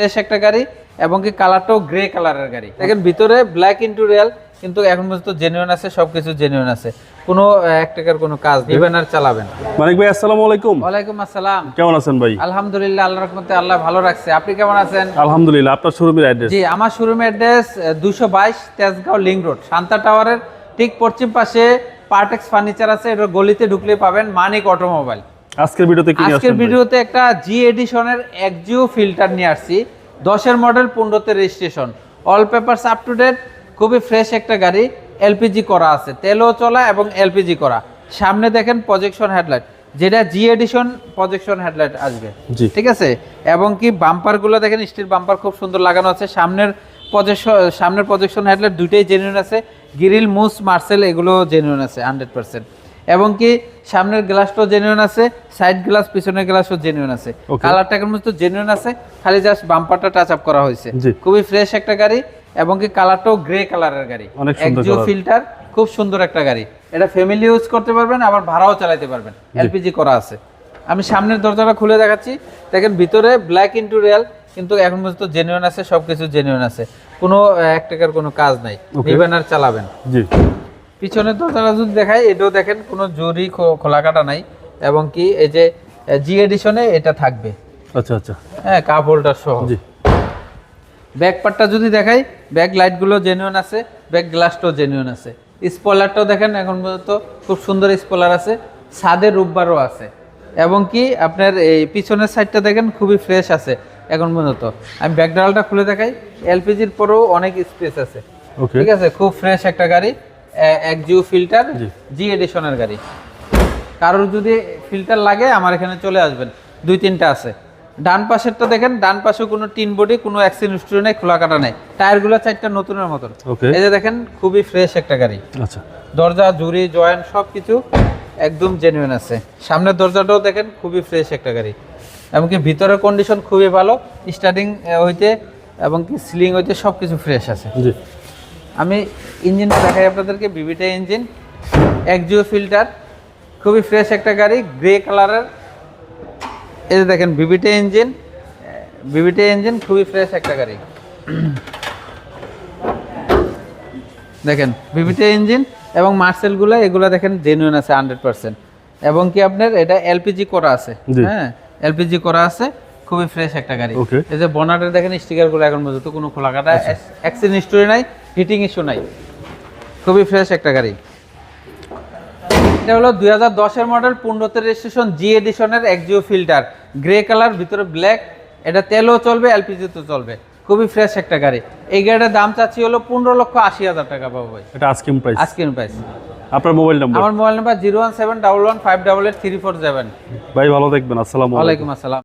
Fresh একটা গাড়ি এবং কি কালারটাও গ্রে কালারের গাড়ি। দেখেন ভিতরে ব্ল্যাক ইন্টু রিয়াল, কিন্তু এখন পর্যন্ত জেনুইন আছে, সবকিছু জেনুইন আছে, কোনো এক টাকার কোনো কাজ দিবেন আর চালাবেন। মানিক ভাই আসসালামু আলাইকুম। ওয়ালাইকুম আসসালাম। কেমন আছেন ভাই? আলহামদুলিল্লাহ, আল্লাহর রহমতে আল্লাহ ভালো রাখছে। আপনি কেমন আছেন? আলহামদুলিল্লাহ। আপনার শোরুমের অ্যাড্রেস? জি, আমার শোরুমের address 222 Tejgaon link road, Shanta টাওয়ারের ঠিক পশ্চিম পাশে পার্টেক্স ফার্নিচার আছে, এটা গলিতে ঢুকলে পাবেন মানিক অটোমোবাইল। আজকের ভিডিওতে কি নিয়ে আসছেন? আজকের ভিডিওতে একটা জি এডিশনের এক্সিও ফিল্টার নিয়ে আসছি। 10-এর মডেল, 15-তে registration, all papers up to date, খুবই ফ্রেশ একটা গাড়ি। এলপিজি করা আছে, তেলও চলা এবং এলপিজি করা। সামনে দেখেন প্রজেকশন হেডলাইট, যেটা জি এডিশন প্রজেকশন হেডলাইট আসবে, ঠিক আছে। এবং কি বাম্পারগুলো দেখেন, স্টিল বাম্পার খুব সুন্দর লাগানো আছে। সামনের প্রজেকশন হেডলাইট দুইটাই জেনুইন আছে। গ্রিল, মুস, মার্সেল এগুলো জেনুইন আছে 100%। এবং কি সামনের গ্লাসটাও জেনুইন আছে, সাইড গ্লাস, পিছনের গ্লাসও জেনুইন আছে। কালারটা কেমন তো জেনুইন আছে, খালি জাস্ট বাম্পারটা টাচ আপ করা হয়েছে। খুবই ফ্রেশ একটা গাড়ি এবং কি কালারটাও গ্রে কালারের গাড়ি। এক্সিও ফিল্টার, খুব সুন্দর একটা গাড়ি। এটা ফ্যামিলি ইউজ করতে পারবেন, আবার ভাড়াও চালাতে পারবেন, এলপিজি করা আছে। আমি সামনের দরজাটা খুলে দেখাচ্ছি। দেখেন ভিতরে ব্ল্যাক ইন্টু রিয়াল, কিন্তু এখন পর্যন্ত জেনুইন আছে, সবকিছু জেনুইন আছে, কোনো এক টাকার কোনো কাজ নাই, নিবেন আর চালাবেন। জি। পিছনের দরজাটা যদি দেখাই, এটাও দেখেন কোনো জরি খোলা কাটা নাই। এবং কি এই যে জি এডিশনে এটা থাকবে। আচ্ছা আচ্ছা, হ্যাঁ, কাপ হোল্ডার সহ। জি। ব্যাক পার্টটা যদি দেখাই, ব্যাক লাইটগুলো জেনুইন আছে, ব্যাক গ্লাসটাও জেনুইন আছে। স্পয়লারটাও দেখেন এখন পর্যন্ত খুব সুন্দর স্পয়লার আছে, ছাদের রূপবারও আছে। এবং কি আপনার এই পিছনের সাইডটা দেখেন খুবই ফ্রেশ আছে এখন পর্যন্ত। আমি ব্যাক ডালাটা খুলে দেখাই, এলপিজির পরেও অনেক স্পেস আছে, ঠিক আছে। খুব ফ্রেশ একটা গাড়ি, এক্সিও ফিল্টার, জি এডিশনের গাড়ি। কারোর যদি ফিল্টার লাগে আমার এখানে চলে আসবেন, 2-3টা আছে। ডান পাশেরটা দেখেন, ডান পাশে কোনো টিন বডি, কোনো অ্যাক্সিডেন্ট হিস্টরি নেই, খোলা কাটা নেই, টায়ারগুলো 4টা নতুনের মতন। এই যে দেখেন, খুবই ফ্রেশ একটা গাড়ি। আচ্ছা, দরজা, জুরি, জয়েন্ট সবকিছু একদম জেনুইন আছে। সামনের দরজাটাও দেখেন, খুবই ফ্রেশ একটা গাড়ি। এমনকি ভিতরের কন্ডিশন খুবই ভালো, স্টার্টিং হইতে এবং কি সিলিং হইতে সবকিছু ফ্রেশ আছে। জি। আমি ইঞ্জিনটা দেখাই আপনাদেরকে, বিবিটা ইঞ্জিন, এক্সিও ফিল্টার, খুবই ফ্রেশ একটা গাড়ি, গ্রে কালারের। এই যে দেখেন বিবিটা ইঞ্জিন, খুবই ফ্রেশ একটা গাড়ি। দেখেন বিবিটা ইঞ্জিন এবং মার্সেলগুলো, এগুলো দেখেন জেনুইন আছে 100%। এবং কি আপনার এটা এলপিজি করা আছে, হ্যাঁ, এলপিজি করা আছে, খুবই ফ্রেশ একটা গাড়ি। এই যে বনাটের দেখেন স্টিকারগুলো এখন পর্যন্ত কোনো খোলা কাটা, অ্যাক্সিডেন্ট হিস্টরি নাই, হিটিং ইস্যু নাই, খুবই ফ্রেশ একটা গাড়ি। এটা হলো 2010-এর মডেল, 15-তে রেজিস্ট্রেশন, জি এডিশনের এক্সিও ফিল্টার, গ্রে কালার, ভিতরে ব্ল্যাক। এটা তেলও চলবে, এলপিজিতেও চলবে, খুবই ফ্রেশ একটা গাড়ি। এই গাড়িটার দাম চাচ্ছি হলো 15,80,000 টাকা পাবো ভাই। এটা আস্কিং প্রাইস। আপনার মোবাইল নাম্বার? আমার মোবাইল নাম্বার 01711588347। ভাই ভালো থাকবেন, আসসালামু আলাইকুম। ওয়ালাইকুম আসসালাম।